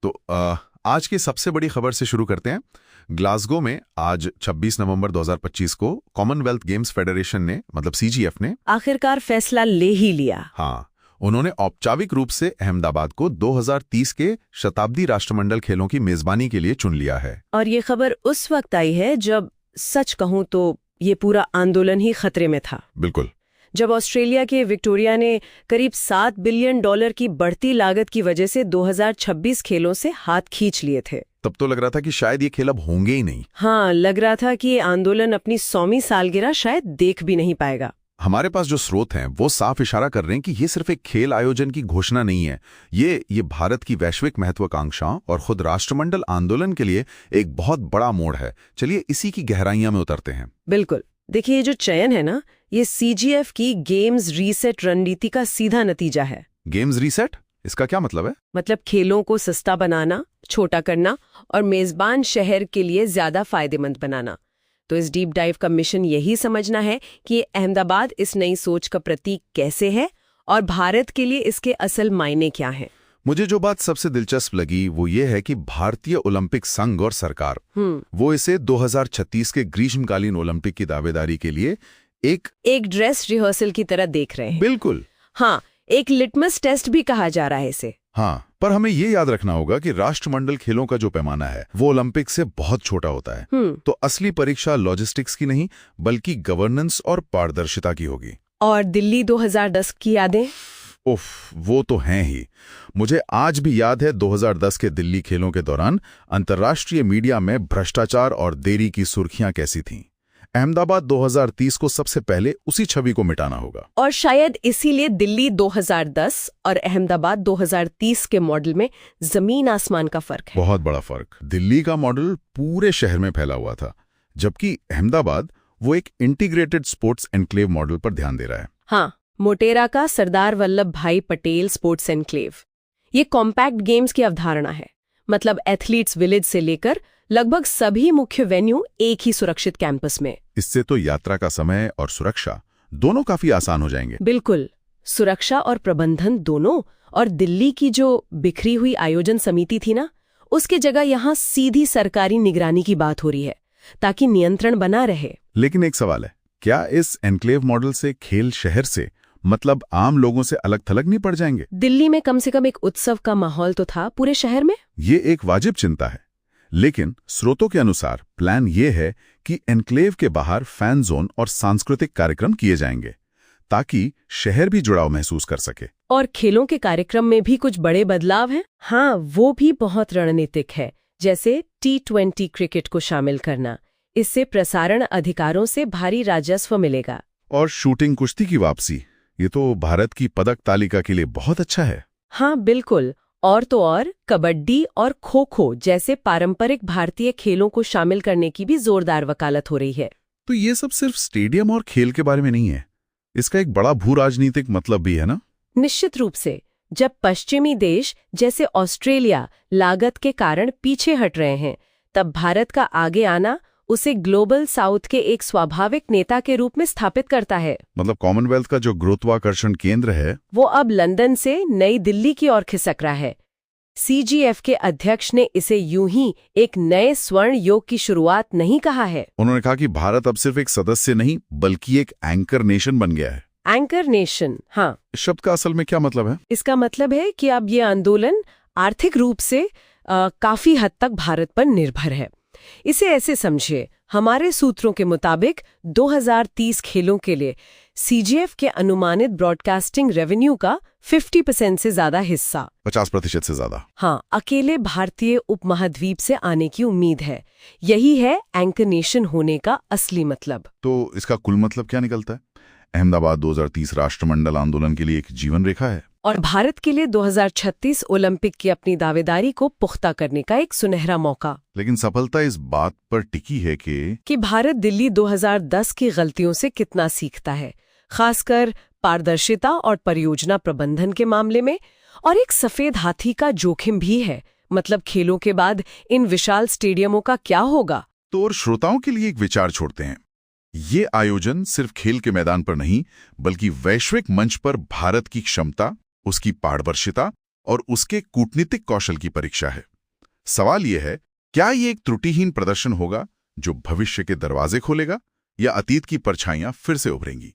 तो आज की सबसे बड़ी खबर से शुरू करते हैं। ग्लासगो में आज 26 नवंबर 2025 को कॉमनवेल्थ गेम्स फेडरेशन ने मतलब सीजीएफ ने आखिरकार फैसला ले ही लिया। हाँ, उन्होंने औपचारिक रूप से अहमदाबाद को 2030 के शताब्दी राष्ट्रमंडल खेलों की मेजबानी के लिए चुन लिया है। और ये खबर उस वक्त आई है जब सच कहूं तो ये पूरा आंदोलन ही खतरे में था। बिल्कुल। जब ऑस्ट्रेलिया के विक्टोरिया ने करीब $7 बिलियन की बढ़ती लागत की वजह से 2026 खेलों से हाथ खींच लिए थे। तब तो लग रहा था कि शायद ये खेल अब होंगे ही नहीं। हाँ, लग रहा था कि ये आंदोलन अपनी 100वीं सालगिरह शायद देख भी नहीं पाएगा। हमारे पास जो स्रोत हैं वो साफ इशारा कर रहे हैं कि ये सिर्फ एक खेल आयोजन की घोषणा नहीं है। ये भारत की वैश्विक महत्वाकांक्षाओं और खुद राष्ट्रमंडल आंदोलन के लिए एक बहुत बड़ा मोड़ है। चलिए इसी की गहराइयां में उतरते हैं। बिल्कुल। देखिए, ये जो चयन है ना, ये सीजीएफ की गेम्स रीसेट रणनीति का सीधा नतीजा है। गेम्स रीसेट, इसका क्या मतलब है? मतलब खेलों को सस्ता बनाना, छोटा करना और मेजबान शहर के लिए ज्यादा फायदेमंद बनाना। तो इस डीप डाइव का मिशन यही समझना है कि अहमदाबाद इस नई सोच का प्रतीक कैसे है और भारत के लिए इसके असल मायने क्या हैं। मुझे जो बात सबसे दिलचस्प लगी वो ये है कि भारतीय ओलंपिक संघ और सरकार वो इसे 2036 के ग्रीष्मकालीन ओलंपिक की दावेदारी के लिए एक ड्रेस रिहर्सल की तरह देख रहे हैं। बिल्कुल। हाँ, एक लिटमस टेस्ट भी कहा जा रहा है इसे। हाँ, पर हमें ये याद रखना होगा कि राष्ट्रमंडल खेलों का जो पैमाना है वो ओलंपिक से बहुत छोटा होता है। तो असली परीक्षा लॉजिस्टिक्स की नहीं बल्कि गवर्नेंस और पारदर्शिता की होगी। और दिल्ली 2010 की यादें? उफ, वो तो हैं ही। मुझे आज भी याद है 2010 के दिल्ली खेलों के दौरान अंतर्राष्ट्रीय मीडिया में भ्रष्टाचार और देरी की सुर्खियां कैसी थीं। अहमदाबाद 2030 को सबसे पहले उसी छवि को मिटाना होगा। और शायद इसीलिए दिल्ली 2010 और अहमदाबाद 2030 के मॉडल में जमीन आसमान का फर्क है। बहुत बड़ा फर्क। दिल्ली का मॉडल पूरे शहर में फैला हुआ था, जबकि अहमदाबाद वो एक इंटीग्रेटेड स्पोर्ट्स एनक्लेव मॉडल पर ध्यान दे रहा है। हाँ, मोटेरा का सरदार वल्लभ भाई पटेल स्पोर्ट्स एनक्लेव। ये कॉम्पैक्ट गेम्स की अवधारणा है। मतलब एथलीट्स विलेज से लेकर लगभग सभी मुख्य वेन्यू एक ही सुरक्षित कैंपस में। इससे तो यात्रा का समय और सुरक्षा दोनों काफी आसान हो जाएंगे। बिल्कुल, सुरक्षा और प्रबंधन दोनों। और दिल्ली की जो बिखरी हुई आयोजन समिति थी ना, उसके जगह यहाँ सीधी सरकारी निगरानी की बात हो रही है ताकि नियंत्रण बना रहे। लेकिन एक सवाल है, क्या इस एनक्लेव मॉडल से खेल शहर से मतलब आम लोगों से अलग थलग नहीं पड़ जाएंगे? दिल्ली में कम से कम एक उत्सव का माहौल तो था पूरे शहर में। ये एक वाजिब चिंता है, लेकिन स्रोतों के अनुसार प्लान ये है कि एनक्लेव के बाहर फैन जोन और सांस्कृतिक कार्यक्रम किए जाएंगे ताकि शहर भी जुड़ाव महसूस कर सके। और खेलों के कार्यक्रम में भी कुछ बड़े बदलाव हैं। हाँ, वो भी बहुत रणनीतिक है, जैसे T20 क्रिकेट को शामिल करना। इससे प्रसारण अधिकारों से भारी राजस्व मिलेगा। और शूटिंग कुश्ती की वापसी, ये तो भारत की पदक तालिका के लिए बहुत अच्छा है। हाँ बिल्कुल। और तो और कबड्डी और खो-खो जैसे पारंपरिक भारतीय खेलों को शामिल करने की भी जोरदार वकालत हो रही है। तो ये सब सिर्फ स्टेडियम और खेल के बारे में नहीं है, इसका एक बड़ा भू राजनीतिक मतलब भी है ना? निश्चित रूप से। जब पश्चिमी देश जैसे ऑस्ट्रेलिया लागत के कारण पीछे हट रहे हैं, तब भारत का आगे आना उसे ग्लोबल साउथ के एक स्वाभाविक नेता के रूप में स्थापित करता है। मतलब कॉमनवेल्थ का जो गुरुत्वाकर्षण केंद्र है वो अब लंदन से नई दिल्ली की ओर खिसक रहा है। सीजीएफ के अध्यक्ष ने इसे यूं ही एक नए स्वर्ण युग की शुरुआत नहीं कहा है। उन्होंने कहा कि भारत अब सिर्फ एक सदस्य नहीं बल्कि एक एंकर नेशन बन गया है। एंकर नेशन, हाँ। इस शब्द का असल में क्या मतलब है? इसका मतलब है कि अब ये आंदोलन आर्थिक रूप से काफी हद तक भारत पर निर्भर है। इसे ऐसे समझिए, हमारे सूत्रों के मुताबिक 2030 खेलों के लिए सीजीएफ के अनुमानित ब्रॉडकास्टिंग रेवेन्यू का 50% से ज्यादा हिस्सा, 50% से ज्यादा, हाँ, अकेले भारतीय उपमहाद्वीप से आने की उम्मीद है। यही है एंकर नेशन होने का असली मतलब। तो इसका कुल मतलब क्या निकलता है? अहमदाबाद 2030 राष्ट्रमंडल आंदोलन के लिए एक जीवन रेखा है और भारत के लिए 2036 ओलंपिक की अपनी दावेदारी को पुख्ता करने का एक सुनहरा मौका। लेकिन सफलता इस बात पर टिकी है कि भारत दिल्ली 2010 की गलतियों से कितना सीखता है, खासकर पारदर्शिता और परियोजना प्रबंधन के मामले में। और एक सफेद हाथी का जोखिम भी है, मतलब खेलों के बाद इन विशाल स्टेडियमों का क्या होगा। तो और श्रोताओं के लिए एक विचार छोड़ते हैं, ये आयोजन सिर्फ खेल के मैदान पर नहीं बल्कि वैश्विक मंच पर भारत की क्षमता, उसकी पारदर्शिता और उसके कूटनीतिक कौशल की परीक्षा है। सवाल यह है, क्या ये एक त्रुटिहीन प्रदर्शन होगा जो भविष्य के दरवाजे खोलेगा, या अतीत की परछाइयां फिर से उभरेंगी?